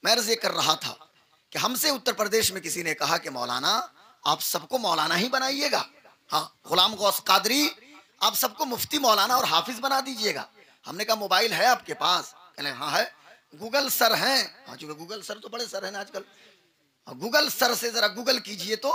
मैं अर्ज ये कर रहा था कि हमसे उत्तर प्रदेश में किसी ने कहा कि मौलाना आप सबको मौलाना ही बनाइएगा, हाँ गुलाम गौस कादरी आप सबको मुफ्ती मौलाना और हाफिज बना दीजिएगा। हमने कहा मोबाइल है आपके पास? कहले हाँ है। गूगल सर हैं? हाँ चूंकि गूगल सर तो बड़े सर हैं आजकल, गूगल सर से जरा गूगल कीजिए तो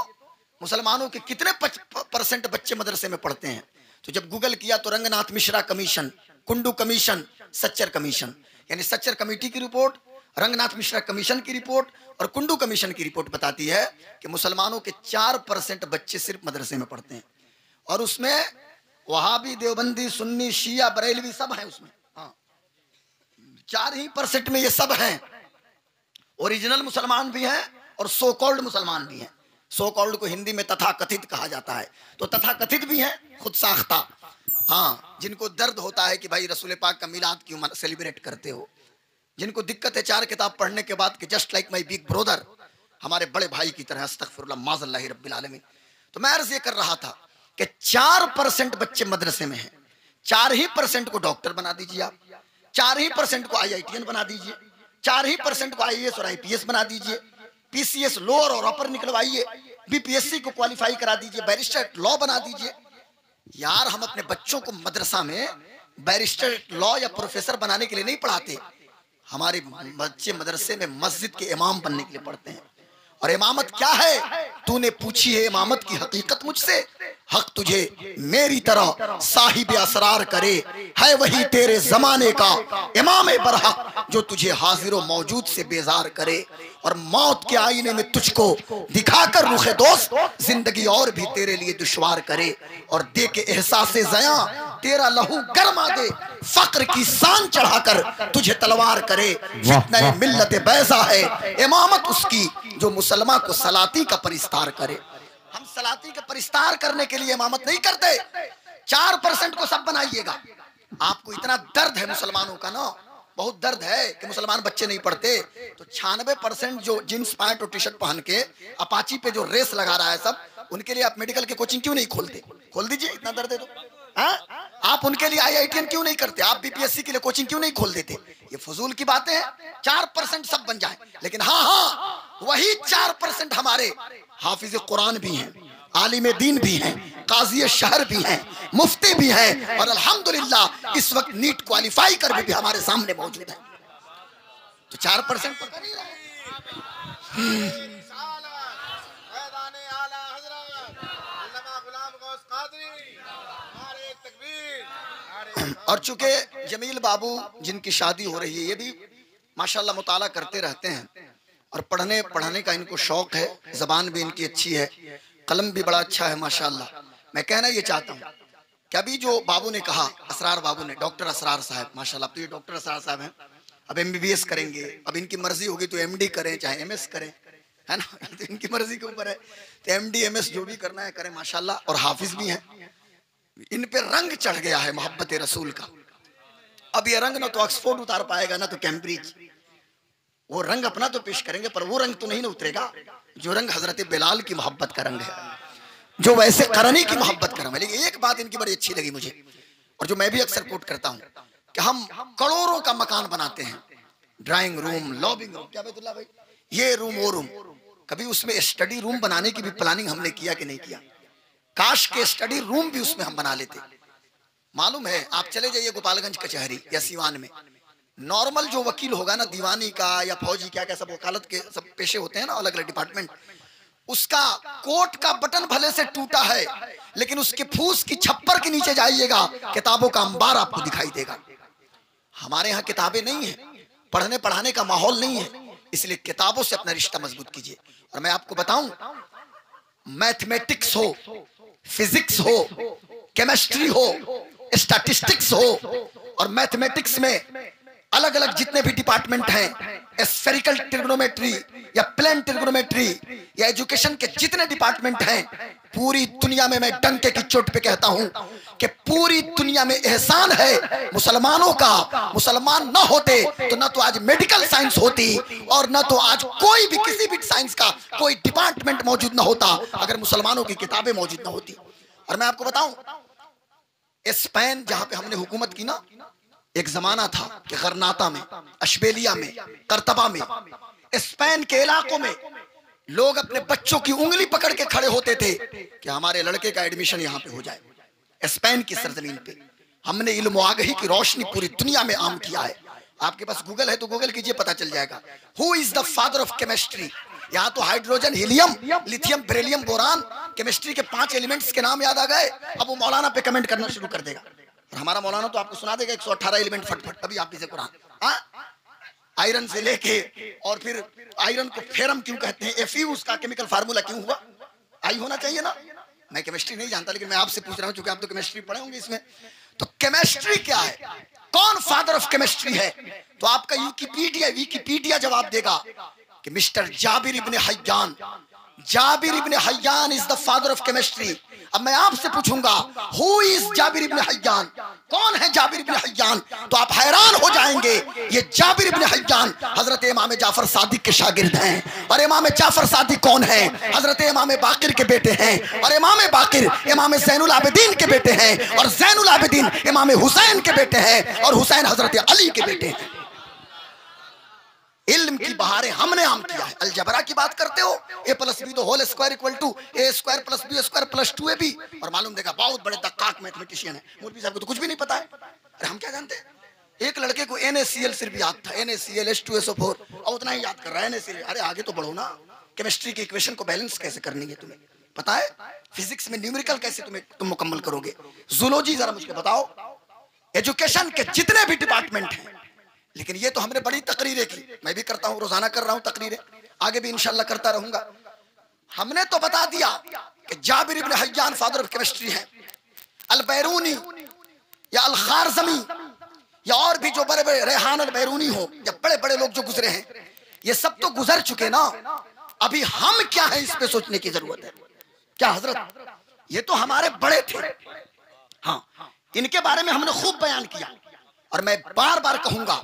मुसलमानों के कितने % बच्चे मदरसे में पढ़ते हैं। तो जब गूगल किया तो Ranganath Mishra commission, Kundu commission, Sachar commission, यानी सच्चर कमेटी की रिपोर्ट, रंगनाथ मिश्रा कमीशन की रिपोर्ट और कुंडू कमीशन की रिपोर्ट बताती है कि मुसलमानों के 4% बच्चे सिर्फ मदरसे में पढ़ते हैं। और उसमें वहाबी, देवबंदी, सुन्नी, शिया, बरेलवी सब हैं उसमें। हाँ 4% में ये सब हैं। ओरिजिनल मुसलमान भी हैं और सो कॉल्ड मुसलमान भी हैं। सो कॉल्ड को हिंदी में तथाकथित कहा जाता है। तो तथाकथित भी हैं खुद साख्ता, हाँ जिनको दर्द होता है कि भाई रसूल पाक का मिलाद क्यों सेलिब्रेट करते हो, जिनको दिक्कत है 4 किताब पढ़ने के बाद कि just like my big brother, हमारे बड़े भाई की तरह, अस्तगफिरुल्लाह माज़ल्लाहि रब्बिल आलमीन। तो मैं अर्ज ये कर रहा था कि 4% बच्चे मदरसे में हैं, 4% को डॉक्टर बना दीजिए आप, 4% को IITN बना दीजिए, 4% को IAS और IPS बना दीजिए, PCS लोअर और अपर निकलवाइए, BPSC को क्वालिफाई करा दीजिए, बैरिस्टर लॉ बना दीजिए। यार हम अपने बच्चों को मदरसा में बैरिस्टर लॉ या प्रोफेसर बनाने के लिए नहीं पढ़ाते, हमारे बच्चे मदरसे में मस्जिद के इमाम बनने के लिए पढ़ते हैं। और इमामत क्या है? तूने पूछी है इमामत की हकीकत मुझसे, हक तुझे मेरी तरह साहिब असरार करे, है वही तेरे जमाने का इमाम बरहक जो तुझे हाजिर मौजूद से बेजार करे और मौत के आईने में तुझको दिखाकर रुखे दोस्त जिंदगी और भी तेरे लिए दुश्वार करे और दे के एहसास ज़या तेरा लहू गरमा दे, फक्र की शान चढ़ाकर तुझे तलवार करे। फितने मिल्लत बैज़ा है इमामत उसकी जो मुसलमान को सलाती का परिस्तार करे। हम सलाती का परिस्तार करने के लिए इमामत नहीं करते। 4% को सब बनाइएगा। आपको इतना दर्द है मुसलमानों का ना, बहुत दर्द है कि मुसलमान बच्चे नहीं पढ़ते, तो 96% जो जींस पैंट और टी शर्ट पहन के अपाची पे जो रेस लगा रहा है सब, उनके लिए आप मेडिकल की कोचिंग क्यों नहीं खोलते? खोल दीजिए, इतना दर्द है तो। आप उनके लिए IITN क्यों नहीं करते? आप BPSC के लिए कोचिंग क्यों नहीं खोल देते? ये फजूल की बातें हैं। 4% सब बन जाए, लेकिन हाँ वही 4% हमारे हाफिज कुरान भी हैं, आलिम दीन भी हैं, काजी शहर भी हैं, मुफ्ती भी हैं और अल्हम्दुलिल्लाह इस वक्त नीट क्वालिफाई कर भी हमारे सामने मौजूद है। तो 4% पता नहीं रहा। और चूंकि जमील बाबू जिनकी शादी हो रही है, ये भी माशाल्लाह मुताला करते रहते हैं और पढ़ने का इनको शौक है, जबान भी इनकी अच्छी है, कलम भी बड़ा अच्छा है माशाल्लाह। मैं कहना ये चाहता हूँ कि अभी जो बाबू ने कहा, असरार बाबू ने, डॉक्टर असरार साहब माशाल्लाह, तो ये डॉक्टर असरार साहब हैं, अब MBBS करेंगे, अब इनकी मर्जी होगी तो MD करें चाहे MS करें, है ना, तो इनकी मर्जी के ऊपर है। तो MD MS जो भी करना है करें माशाल्लाह, और हाफिज भी हैं। इन पे रंग चढ़ गया है मोहब्बत रसूल का। अब ये रंग ना तो ऑक्सफोर्ड उतार पाएगा ना तो कैम्ब्रिज, वो रंग अपना तो पेश करेंगे पर वो रंग तो नहीं ना उतरेगा जो रंग हजरत बिलाल की मोहब्बत का रंग है, जो वैसे करनी की मोहब्बत का रंग है। लेकिन एक बात इनकी बड़ी अच्छी लगी मुझे और जो मैं भी अक्सर कोट करता हूँ कि हम करोड़ों का मकान बनाते हैं, ड्राइंग रूम, लॉबिंग रूम, क्या बैतुल्लाह भाई, ये रूम वो रूम, कभी उसमें स्टडी रूम बनाने की भी प्लानिंग हमने किया कि नहीं किया? काश के स्टडी रूम भी उसमें हम बना लेते। मालूम है, आप चले जाइए गोपालगंज कचहरी या सीवान में, नॉर्मल जो वकील होगा ना, दीवानी का या फौजी क्या क्या सब वकालत के सब पेशे होते हैं ना, अलग अलग डिपार्टमेंट, उसका कोट का बटन भले से टूटा है लेकिन उसके फूस की छप्पर के नीचे जाइएगा किताबों का अंबार आपको दिखाई देगा। हमारे यहाँ किताबें नहीं है, पढ़ने पढ़ाने का माहौल नहीं है, इसलिए किताबों से अपना रिश्ता मजबूत कीजिए। और मैं आपको बताऊं, मैथमेटिक्स हो, फिजिक्स हो, केमिस्ट्री हो, स्टैटिस्टिक्स हो, और मैथमेटिक्स में अलग अलग जितने भी डिपार्टमेंट हैं, स्फेरिकल ट्रिग्नोमेट्री या प्लेन ट्रिग्नोमेट्री या एजुकेशन के जितने डिपार्टमेंट हैं, पूरी दुनिया में मैं डंके की चोट पे कहता हूं कि पूरी दुनिया में एहसान है मुसलमानों का। मुसलमान ना होते तो ना तो आज मेडिकल साइंस होती और ना तो आज कोई भी किसी भी साइंस का कोई डिपार्टमेंट मौजूद ना होता अगर मुसलमानों की किताबें मौजूद ना होती। और मैं आपको बताऊं, स्पेन जहां पे हमने हुकूमत की ना, एक जमाना था कि गरनाता में, अशबेलिया में, करतबा में स्पेन के इलाकों में लोग अपने बच्चों की उंगली पकड़ के खड़े होते थे कि हमारे लड़के का एडमिशन यहां पे हो जाए। स्पेन की सरजमीन पे हमने इल्म आगही की रोशनी पूरी दुनिया में आम किया है। आपके पास गूगल है तो गूगल कीजिए, पता चल जाएगा। Who is the father of chemistry. यहाँ तो hydrogen, helium, lithium, beryllium, boron, chemistry के 5 एलिमेंट्स के नाम याद आ गए। अब वो मौलाना पे कमेंट करना शुरू कर देगा और हमारा मौलाना तो आपको सुना देगा 118 एलिमेंट फटफट। अभी आप इसे कुरान आयरन से लेके और फिर आयरन को फेरम क्यों कहते हैं, Fe उसका केमिकल फार्मूला क्यों हुआ, आई होना चाहिए ना। मैं केमिस्ट्री नहीं जानता लेकिन मैं आपसे पूछ रहा हूं क्योंकि आप तो केमिस्ट्री पढ़े होंगे इसमें। तो केमिस्ट्री क्या है, कौन फादर ऑफ केमिस्ट्री है? तो आपका विकिपीडिया जवाब देगा कि mister Jabir ibn Hayyan, Jabir ibn Hayyan is the father of chemistry. अब मैं आपसे पूछूंगा who is Jabir ibn Hayyan, कौन है जाबिर इब्ने हय्यान? तो आप हैरान हो जाएंगे, ये जाबिर इब्ने हय्यान हजरत इमाम जाफर सादिक के शागिर्द हैं। और इमाम जाफर सादिक कौन है? हजरत इमाम बाकिर के बेटे हैं। और इमाम बाकिर इमाम ज़ैनुल आबिदीन के बेटे हैं। और ज़ैनुल आबिदीन इमाम हुसैन के बेटे हैं। और हुसैन हजरत अली के बेटे हैं। इल्म की बहारें हमने आम किया है। अलजबरा की बात करते हो, a + b whole square equal to a² + b² + 2ab। और मालूम देगा बहुत बड़े दक्काक मैथमेटिशियन है। मौलवी साहब को तो कुछ भी नहीं पता है। अरे हम क्या जानते हैं? एक लड़के को NaCl सिर्फ याद था, NaCl H2SO4 और उतना ही याद कर रहा है NaCl। अरे आगे तो बढ़ो ना, केमिस्ट्री की इक्वेशन को बैलेंस कैसे करनी है तुम्हें पता है? फिजिक्स में न्यूमेरिकल कैसे तुम मुकम्मल करोगे? जूलॉजी जरा मुझे बताओ। एजुकेशन के जितने भी डिपार्टमेंट हैं, लेकिन ये तो हमने बड़ी तकरीरें की, मैं भी करता हूं, रोजाना कर रहा हूं तकरीरें, आगे भी इंशाल्लाह करता रहूंगा। हमने तो बता दिया कि Jabir ibn हय्यान father of chemistry है। अल-बैरूनी या अल-खारज़मी या और भी जो बड़े बड़े, रेहान अल-बैरूनी हो या बड़े बड़े लोग जो गुजरे हैं, ये सब तो गुजर चुके ना। अभी हम क्या है इस पे सोचने की जरूरत है। क्या हजरत, ये तो हमारे बड़े थे, हाँ, इनके बारे में हमने खूब बयान किया। और मैं बार बार कहूंगा,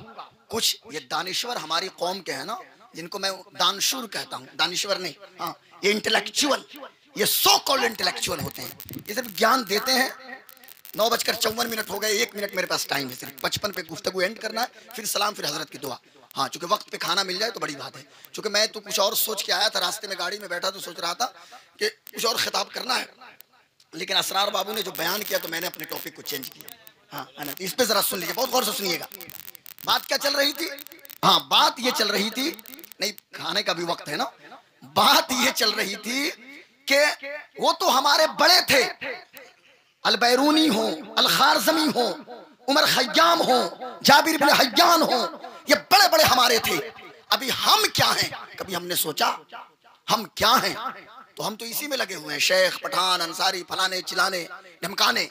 कुछ ये दानिश्वर हमारी कौम के हैं ना, जिनको मैं दानशूर कहता हूं, दानिश्वर नहीं, हाँ, ये इंटेलेक्चुअल, ये सो कॉल्ड इंटेलेक्चुअल होते हैं। ये सिर्फ ज्ञान देते हैं। 9:54 हो गए, 1 मिनट मेरे पास टाइम है, सिर्फ 55 पे गुफ्तगू एंड करना है, फिर सलाम, फिर हजरत की दुआ। हाँ, चूंकि वक्त पे खाना मिल जाए तो बड़ी बात है। चूंकि मैं तो कुछ और सोच के आया था, रास्ते में गाड़ी में बैठा तो सोच रहा था कि कुछ और खिताब करना है, लेकिन असरार बाबू ने जो बयान किया तो मैंने अपने टॉपिक को चेंज किया। हाँ, इस पे जरा सुन लीजिए, बहुत गौर से सुनिएगा। बात क्या चल रही थी? हाँ, बात ये चल रही थी, नहीं खाने का भी वक्त है ना, बात ये चल रही थी कि वो तो हमारे बड़े थे, अल-बैरूनी हो, अल-खारज़मी हो, उमर खय्याम हो, जाबिर इब्ने हय्यान हो, ये बड़े बड़े हमारे थे। अभी हम क्या हैं? कभी हमने सोचा हम क्या हैं? तो हम तो इसी में लगे हुए हैं, शेख, पठान, अंसारी, फलाने चिलाने ढमकाने।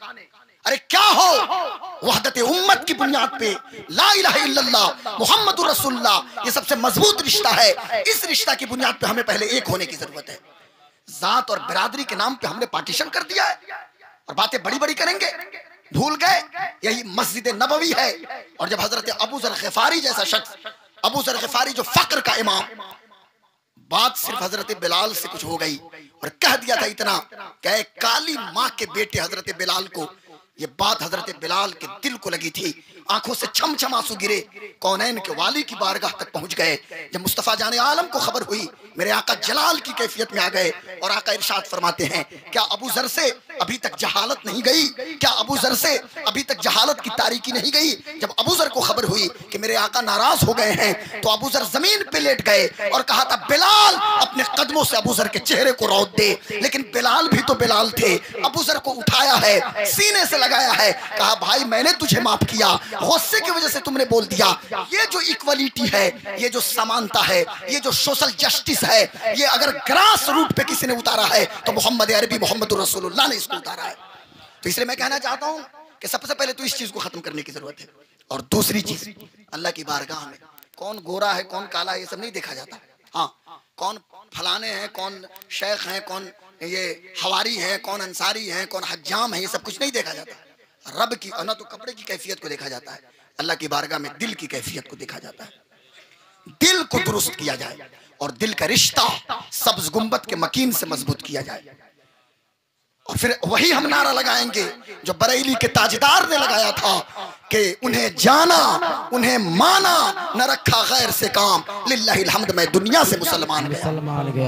अरे क्या हो, वहदत उम्मत की बुनियाद पे ला इलाहा इल्लल्लाह मुहम्मदुर रसूलुल्लाह, ये सबसे मजबूत रिश्ता है। इस रिश्ता की बुनियाद पे हमें पहले एक होने की जरूरत है। जात और बिरादरी के नाम पे हमने पार्टीशन कर दिया है और बातें बड़ी बड़ी करेंगे, भूल गए यही मस्जिद नबवी है। और जब हजरत अबू ज़र ग़िफ़ारी जैसा शख्स, अबू ज़र ग़िफ़ारी जो फक्र का इमाम, बात सिर्फ हजरत बिलाल से कुछ हो गई और कह दिया था इतना, कहे काली माँ के बेटे हजरत बिलाल को, ये बात हजरत बिलाल के दिल को लगी थी, आंखों से छम छम आंसू गिरे, कौनैन के वाली की बारगाह तक पहुंच गए। जब मुस्तफा जाने आलम को खबर हुई, मेरे आका जलाल की कैफियत में आ गए और आका इरशाद फरमाते हैं, क्या अबू ज़र से अभी तक जहालत नहीं गई? क्या अबू ज़र से अभी तक जहालत की तारीकी नहीं गई? जब अबू ज़र को खबर हुई कि मेरे आका नाराज हो गए हैं, तो अबू ज़र जमीन पे लेट गए और कहा था, बिलाल अपने कदमों से अबू ज़र के चेहरे को रौंद दे। लेकिन बिलाल भी तो बिलाल थे, अबू ज़र को उठाया है, सीने से लगाया है, कहा भाई मैंने तुझे माफ किया, गुस्से की वजह से तुमने बोल दिया। ये जो इक्वलिटी है, ये जो समानता है, ये जो सोशल जस्टिस है, ये अगर ग्रास रूट पे किसी ने उतारा है तो मोहम्मद अरबी मोहम्मद रसूलुल्लाह ने इसको उतारा है। तो इसलिए मैं कहना चाहता हूं कि सबसे पहले तो इस चीज को खत्म करने की जरूरत है। और दूसरी चीज, अल्लाह की बारगाह में कौन गोरा है कौन काला है ये सब नहीं देखा जाता। हाँ, कौन फलाने हैं, कौन शेख हैं, कौन ये हवारी है, कौन अंसारी है, कौन हज्जाम है, ये सब कुछ नहीं देखा जाता। रब की ना तो कपड़े की कैफियत को देखा जाता है, अल्लाह की बारगाह में दिल की कैफियत को देखा जाता है। दिल को दुरुस्त किया जाए और दिल का रिश्ता सब्ज गुंबद के मकीन से मजबूत किया जाए। और फिर वही हम नारा लगाएंगे जो बरेली के ताजदार ने लगाया था कि उन्हें जाना उन्हें माना न रखा गैर से काम, लिल्लाहिल हम्द मैं दुनिया से मुसलमान गया।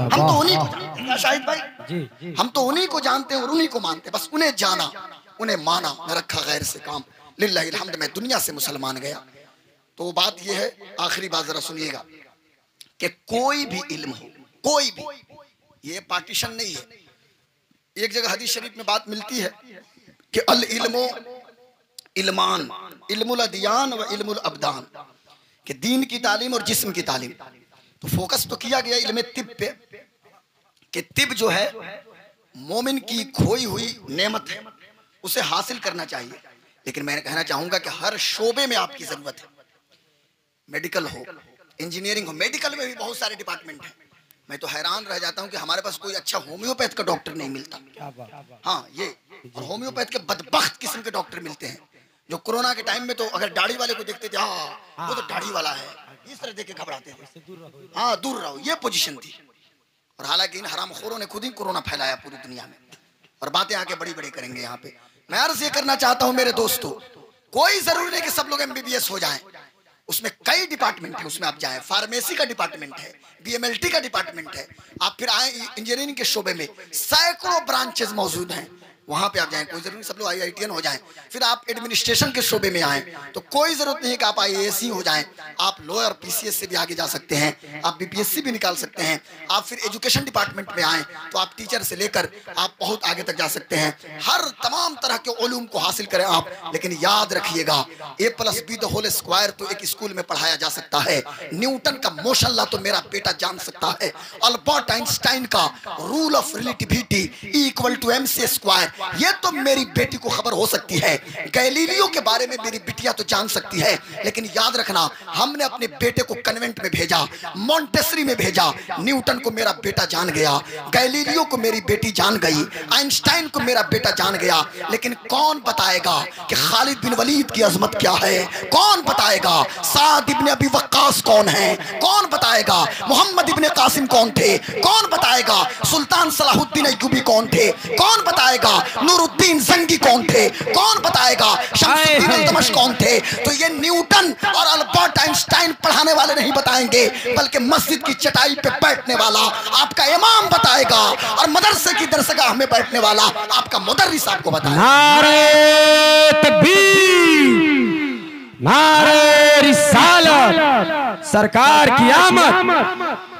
हम तो उन्हीं को जानते हैं शाहिद भाई, हम तो उन्हीं को जानते हैं और उन्हीं को मानते हैं, बस उन्हें जाना उन्हें माना न रखा गैर से काम, लिल्लाहिल हम्द मैं दुनिया से मुसलमान गया। तो बात यह है, आखिरी बात जरा सुनिएगा कि कोई भी इल्म हो, कोई भी, ये पार्टीशन नहीं है। एक जगह हदीस शरीफ में बात मिलती है कि अल इल्मो इल्मान, इल्मुल अदियान व इल्मुल अबदान, कि दीन की तालीम और जिस्म की तालीम। तो फोकस तो किया गया इल्म तिब पे कि तिब जो है मोमिन की खोई हुई नेमत है, उसे हासिल करना चाहिए। लेकिन मैं कहना चाहूंगा कि हर शोबे में आपकी जरूरत है, मेडिकल हो, इंजीनियरिंग हो, मेडिकल में भी बहुत सारे डिपार्टमेंट हैं। मैं तो हैरान रह जाता हूं कि हमारे पास कोई अच्छा होम्योपैथ का डॉक्टर नहीं मिलता। हाँ, ये और होम्योपैथ के बदबख्त किस्म के डॉक्टर मिलते हैं जो कोरोना के टाइम में तो अगर दाढ़ी वाले को देखते थे, हाँ वो तो दाढ़ी वाला है, इस तरह देख के घबराते थे, हाँ दूर रहो, ये पोजीशन थी। और हालांकि इन हरामखोरों ने खुद ही कोरोना फैलाया पूरी दुनिया में, और बातें आके बड़ी बड़ी करेंगे यहाँ पे। मैं अर्ज ये करना चाहता हूँ मेरे दोस्तों, कोई जरूरी नहीं कि सब लोग MBBS हो जाएं, उसमें कई डिपार्टमेंट है, उसमें आप जाएं, फार्मेसी का डिपार्टमेंट है, BMLT का डिपार्टमेंट है, आप फिर आए इंजीनियरिंग के शोबे में सैकड़ों ब्रांचेस मौजूद हैं, वहां पे आप जाएं। कोई जरूरी सब लोग IITian हो जाएं, फिर आप एडमिनिस्ट्रेशन के शोबे में आए तो कोई जरूरत नहीं है कि आप IAS ही हो जाएं, आप लोअर PCS से भी आगे जा सकते हैं, आप BPSC भी निकाल सकते हैं। आप फिर एजुकेशन डिपार्टमेंट में आए तो आप टीचर से लेकर आप बहुत आगे तक जा सकते हैं, हर तमाम तरह के उलूम को हासिल करें आप। लेकिन याद रखिएगा A+B² तो एक स्कूल में पढ़ाया जा सकता है, न्यूटन का मोशन लॉ तो मेरा बेटा जान सकता है, अल्बर्ट आइंस्टाइन का रूल ऑफ रिलेटिविटी E=mc², ये तो मेरी बेटी को खबर हो सकती है, गैलीलियो के बारे में मेरी बिटिया तो जान सकती है। लेकिन याद रखना, हमने अपने बेटे को कन्वेंट में भेजा, मॉन्टेसरी में भेजा, न्यूटन को मेरा बेटा जान गया, गैलीलियो को मेरी बेटी जान गई, आइंस्टाइन को मेरा बेटा जान गया। लेकिन कौन बताएगा कि खालिद बिन वलीद की अजमत क्या है? कौन बताएगा साद इब्न अबी वक्कास कौन है? कौन बताएगा मोहम्मद इब्न कासिम कौन थे? कौन बताएगा सुल्तान सलाहुद्दीन अय्यूबी कौन थे? कौन बताएगा नूरुद्दीन जंगी कौन थे? कौन बताएगा शम्सुद्दीन अल-दमश कौन थे? तो ये न्यूटन और अल्बर्ट आइंस्टाइन पढ़ाने वाले नहीं बताएंगे, बल्कि मस्जिद की चटाई पे बैठने वाला आपका इमाम बताएगा, और मदरसे की दरसगाह में बैठने वाला आपका मुदर्रिस आपको बताएगा। नारे तकबीर, नारे रिसालत, सरकार की आमद,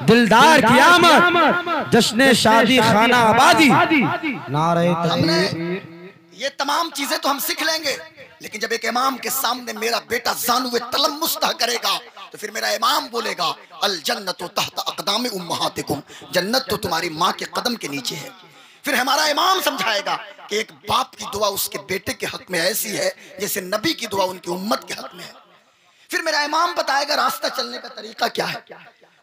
दिलदार की आमद, जश्न शादी खाना आबादी, नारे तकबीर। ये तमाम चीजें तो हम सीख लेंगे, लेकिन जब एक इमाम के सामने मेरा बेटा जानुए तलम्मुस्तह करेगा तो फिर मेरा इमाम बोलेगा अल जन्नतु तहत अक़दाम उम्महातिकुम, जन्नत तो तुम्हारी माँ के कदम के नीचे है। फिर हमारा इमाम समझाएगा कि एक बाप की दुआ उसके बेटे के हक में ऐसी है जैसे नबी की दुआ उनकी उम्मत के हक में है। फिर मेरा इमाम बताएगा रास्ता चलने का तरीका क्या है,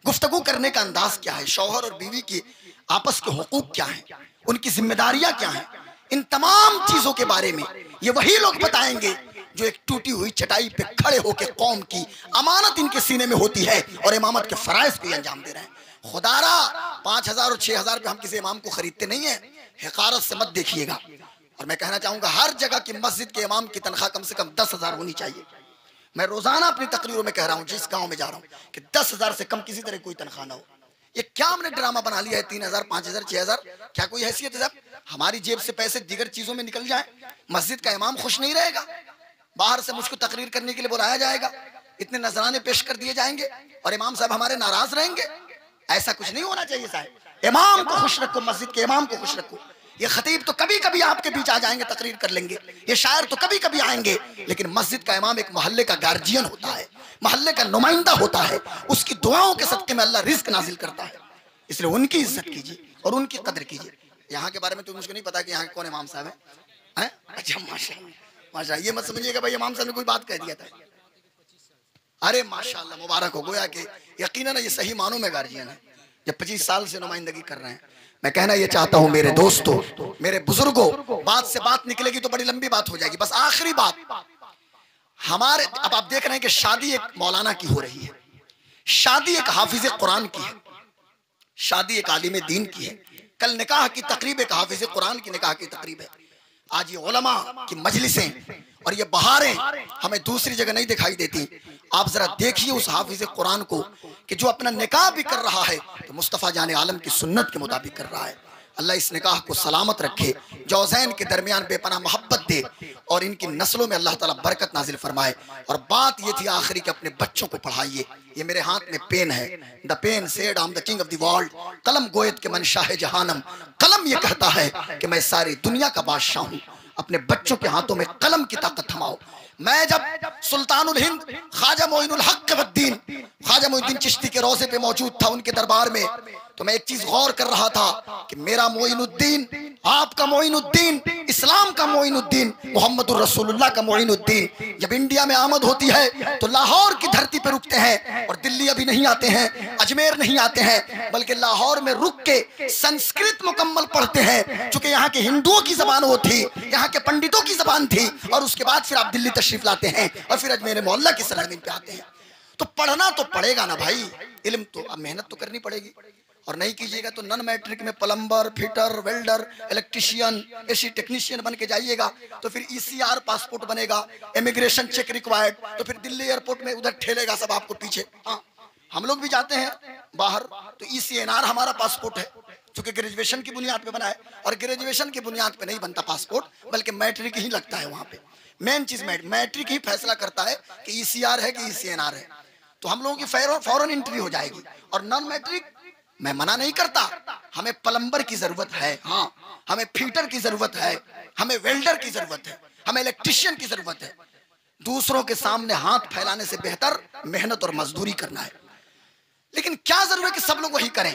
गुफ्तगू करने का अंदाज क्या है, शौहर और बीवी की आपस के हुकूक क्या है, उनकी जिम्मेदारियां क्या हैं। इन तमाम चीजों के बारे में ये वही लोग बताएंगे जो एक टूटी हुई चटाई पे खड़े होकर कौम की अमानत इनके सीने में होती है और इमामत के फराइज को अंजाम दे रहे हैं। खुदारा 5,000 और 6,000 पे हम किसी इमाम को खरीदते नहीं है, हिकारत से मत देखिएगा। और मैं कहना चाहूंगा हर जगह की मस्जिद के इमाम की तनख्वाह कम से कम 10,000 होनी चाहिए। मैं रोजाना अपनी तकरीरों में कह रहा हूँ जिस गांव में जा रहा हूँ कि 10,000 से कम किसी तरह कोई तनख्वाह ना हो। ये क्या हमने ड्रामा बना लिया है 3,000, 5,000, 6,000? क्या कोई हैसियत है? हमारी जेब से पैसे दीगर चीजों में निकल जाए, मस्जिद का इमाम खुश नहीं रहेगा, बाहर से मुझको तकरीर करने के लिए बुलाया जाएगा, इतने नजराने पेश कर दिए जाएंगे और इमाम साहब हमारे नाराज रहेंगे। ऐसा कुछ नहीं होना चाहिए साहब। इमाम को खुश रखो, मस्जिद के इमाम को खुश रखो। ये खतीब तो कभी कभी आपके बीच आ जाएंगे, तकरीर कर लेंगे, ये शायर तो कभी कभी आएंगे, लेकिन मस्जिद का इमाम एक मोहल्ले का गार्जियन होता है, मोहल्ले का नुमाइंदा होता है, उसकी दुआओं के सदके में अल्लाह रिज्क नाजिल करता है। इसलिए उनकी इज्जत कीजिए और उनकी कदर कीजिए। यहाँ के बारे में तो मुझको नहीं पता कि यहाँ के कौन इमाम साहब हैं? अच्छा माशाल्लाह माशाल्लाह, ये मत समझिएगा भाई इमाम साहब ने कोई बात कह दिया था। अरे माशाल्लाह मुबारक हो, गोया कि यकीनन ये सही मानों में गार्जियन है जब 25 साल से नुमाइंदगी कर रहे हैं। मैं कहना ये चाहता हूं मेरे दोस्तों, मेरे बुजुर्गों, बात से बात निकलेगी तो बड़ी लंबी बात हो जाएगी। बस आखिरी बात, हमारे अब आप देख रहे हैं कि शादी एक मौलाना की हो रही है, शादी एक हाफिज कुरान की है, शादी एक आलिम दीन की है, कल निकाह की तकरीब एक हाफिज कुरान की निकाह की तकरीब है। आज ये उलमा की मजलिसें और ये बहारें हमें दूसरी जगह नहीं दिखाई देती। आप जरा देखिए उस हाफिज कुरान को कि जो अपना निकाह भी कर रहा है तो मुस्तफ़ा जाने आलम की सुन्नत के मुताबिक कर रहा है। अल्लाह इस निकाह को सलामत रखे, जौज़ैन के दरमियान बेपनाह मोहब्बत दे और इनकी नस्लों में अल्लाह ताला बरकत नाजिल फरमाए। और बात ये थी आखिरी कि अपने बच्चों को पढ़ाइए। ये मेरे हाथ में पेन है, the pen said I am the king of the world, कलम गोयत के मन शाह जहानम। कलम ये कहता है कि मैं सारी दुनिया का बादशाह हूँ। अपने बच्चों के हाथों में कलम की ताकत थमाओ। मैं जब सुल्तानुल हिंद ख्वाजा मोइनुल हक वद्दीन ख्वाजा मोइनुद्दीन चिश्ती के रोज़े पे मौजूद था उनके दरबार में, तो मैं एक चीज गौर कर रहा था कि मेरा मोइनुद्दीन, आपका मोइनुद्दीन, इस्लाम का मोइनुद्दीन, मोहम्मदुर रसूलुल्लाह का मोइनुद्दीन जब इंडिया में आमद होती है तो लाहौर की धरती पे रुकते हैं और दिल्ली अभी नहीं आते हैं, अजमेर नहीं आते हैं, बल्कि लाहौर में रुक के संस्कृत मुकम्मल पढ़ते हैं, चूंकि यहाँ के हिंदुओं की जबान वो थी, यहाँ के पंडितों की जबान थी। और उसके बाद फिर आप दिल्ली तशरीफ लाते हैं और फिर अजमेर मोहल्ला की सरजमीन पे आते हैं। तो पढ़ना तो पड़ेगा ना भाई, इल्म तो अब मेहनत तो करनी पड़ेगी। और नहीं कीजिएगा तो नॉन मैट्रिक में plumber, fitter, welder, electrician, AC technician बन के जाइएगा तो फिर ECR पासपोर्ट बनेगा, इमिग्रेशन चेक रिक्वायर्ड, तो फिर दिल्ली एयरपोर्ट में उधर ठेलेगा सब आपको पीछे। हाँ, हम लोग भी जाते हैं बाहर तो ECNR हमारा पासपोर्ट है, क्योंकि ग्रेजुएशन की बुनियाद पे बना है। और ग्रेजुएशन की बुनियाद पे नहीं बनता पासपोर्ट, बल्कि मैट्रिक ही लगता है वहां पे। मेन चीज मैट्रिक ही फैसला करता है कि ECR है कि ECNR है। तो हम लोगों की फौरन एंट्री हो जाएगी। और नॉन मैट्रिक मैं मना नहीं करता, हमें प्लम्बर की जरूरत है, हाँ हमें फिटर की जरूरत है, हमें वेल्डर की जरूरत है, हमें इलेक्ट्रिशियन की जरूरत है। दूसरों के सामने हाथ फैलाने से बेहतर मेहनत और मजदूरी करना है। लेकिन क्या जरूरत है कि सब लोग वही करें?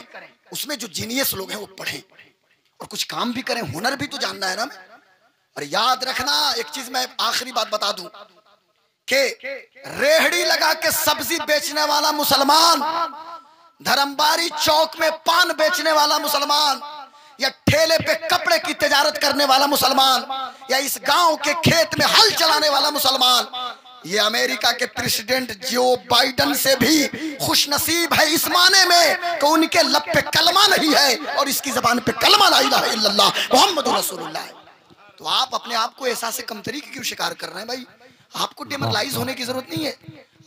उसमें जो जीनियस लोग हैं वो पढ़ें और कुछ काम भी करें, हुनर भी तो जानना है ना। और याद रखना एक चीज, मैं आखिरी बात बता दूं कि रेहड़ी लगा के सब्जी बेचने वाला मुसलमान, धर्मबारी चौक में पान बेचने वाला मुसलमान, या ठेले पे कपड़े की तिजारत करने वाला मुसलमान, या इस गांव के खेत में हल चलाने वाला मुसलमान, ये अमेरिका के प्रेसिडेंट जो बाइडन से भी खुशनसीब है इस माने में कि उनके लब पे कलमा नहीं है और इसकी जबान पे कलमा ला इलाहा इल्लल्लाह मुहम्मदुर रसूलुल्लाह। तो आप अपने आप को एहसास कमतरी की क्यों शिकार कर रहे हैं भाई? आपको डिमोरलाइज होने की जरूरत नहीं है,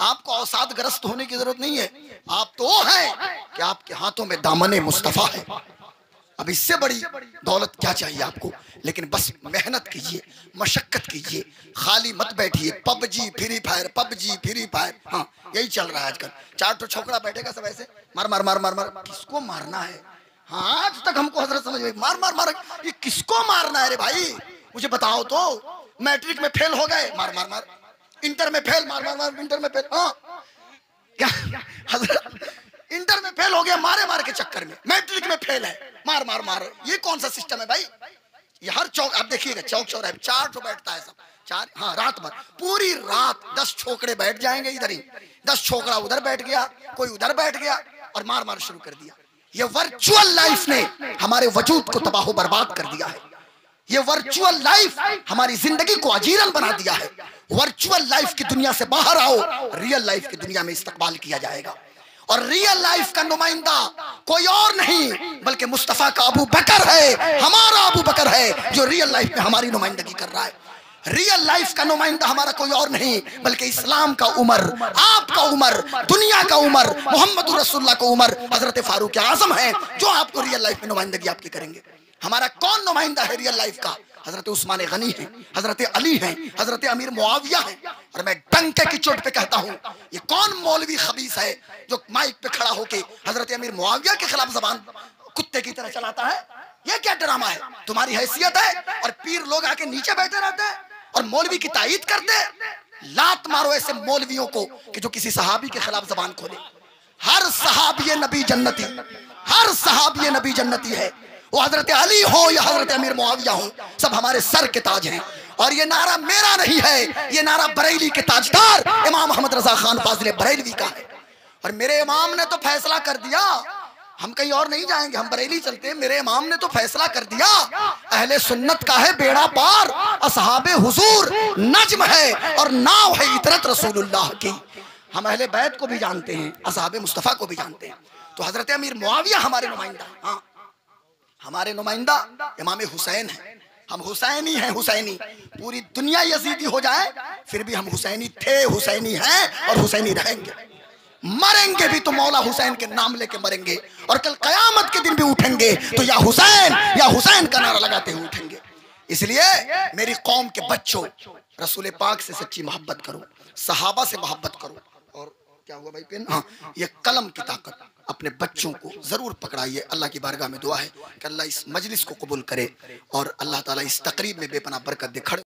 आपको अवसादग्रस्त होने की जरूरत नहीं है। आप तो वो हैं कि आपके हाथों में दामने मुस्तफा है। अब इससे बड़ी दौलत क्या चाहिए आपको? लेकिन बस मेहनत कीजिए, मशक्कत कीजिए, खाली मत बैठिए। PUBG free fire, PUBG free fire, हाँ यही चल रहा है आजकल। 4 तो छोकरा बैठेगा सब ऐसे मार मार मार मार मार, किसको मारना है? हाँ आज तक हमको हजरत समझ में मार मार मार, ये किसको मारना है रे भाई? मुझे बताओ तो। मैट्रिक में फेल हो गए, मार मार मार, इंटर में फेल, मार मार मार, इंटर में फेल, हाँ क्या हजरत इंटर में फेल हो गया मारे मार के चक्कर में, मैट्रिक में फेल है, मार मार मार। ये कौन सा सिस्टम है भाई? ये हर चौक आप देखिएगा, चौक चौराहे 4 तो बैठता है सब, 4 हाँ रात भर, पूरी रात 10 छोकरे बैठ जाएंगे इधर ही, 10 छोकरा उधर बैठ गया, कोई उधर बैठ गया और मार मार शुरू कर दिया। ये वर्चुअल लाइफ ने हमारे वजूद को तबाह बर्बाद कर दिया है। ये वर्चुअल लाइफ हमारी जिंदगी को अजीरन बना दिया है। वर्चुअल लाइफ की दुनिया से बाहर आओ, रियल लाइफ की दुनिया में इस्तकबाल किया जाएगा। और रियल लाइफ का नुमाइंदा कोई और नहीं बल्कि मुस्तफा का अबू बकर है, हमारा अबू बकर है जो रियल लाइफ में हमारी नुमाइंदगी कर रहा है। रियल लाइफ का नुमाइंदा हमारा कोई और नहीं बल्कि इस्लाम का उमर, आपका उमर, दुनिया का उमर, मोहम्मद रसूलुल्लाह का उमर, हजरत फारूक आजम है जो आपको रियल लाइफ में नुमाइंदगी आपकी करेंगे। हमारा कौन नुमाइंदा है रियल लाइफ का? हजरत उस्मान गनी है, हजरत अली है, हजरत अमीर मुआविया है। और मैं डंके की चोट पे कहता हूँ, ये कौन मौलवी खबीस है जो माइक पे खड़ा होके हजरत अमीर मुआविया के खिलाफ जबान कुत्ते की तरह चलाता है? ये क्या ड्रामा है? तुम्हारी हैसियत है और पीर लोग आके नीचे बैठे रहते हैं और मौलवी की तायीद करते। लात मारो ऐसे मौलवियों को कि जो किसी सहाबी के खिलाफ जबान खोले। हर सहाबी नबी जन्नती, हर सहाबी नबी जन्नती है, वो हजरत अली हो या हजरत अमीर मुआविया हो, सब हमारे सर के ताज हैं। और ये नारा मेरा नहीं है, ये नारा बरेली के ताजदार इमाम अहमद रजा खान फाजिल बरेलवी का है। और मेरे इमाम ने तो फैसला कर दिया, हम कहीं और नहीं जाएंगे, हम बरेली चलते हैं। मेरे इमाम ने तो फैसला कर दिया, अहले सुन्नत का है बेड़ा पार, असहाबे हुजूर नज्म है और नाव है इतरत रसूलुल्लाह की। हम अहले बैत को भी जानते हैं, असहाबे मुस्तफा को भी जानते हैं। तो हजरत अमीर मुआविया हमारे नुमाइंदा, हाँ हमारे नुमाइंदा इमाम हुसैन है। हम हुसैनी हैं, हुसैनी। पूरी दुनिया यजीदी हो जाए फिर भी हम हुसैनी थे, हुसैनी हैं और हुसैनी रहेंगे। मरेंगे भी तो मौला हुसैन के नाम लेके मरेंगे, और कल कयामत के दिन भी उठेंगे तो या हुसैन का नारा लगाते हुए उठेंगे। इसलिए मेरी कौम के बच्चों, रसूल पाक से सच्ची मोहब्बत करो, सहाबा से मोहब्बत करो। और क्या हुआ भाई पेन? हाँ, ये कलम की ताकत अपने बच्चों को जरूर पकड़ाइए। अल्लाह की बारगाह में दुआ है कि अल्लाह इस मजलिस को कबूल करे और अल्लाह ताला इस तकरीब में बेपनाह बरकत दे।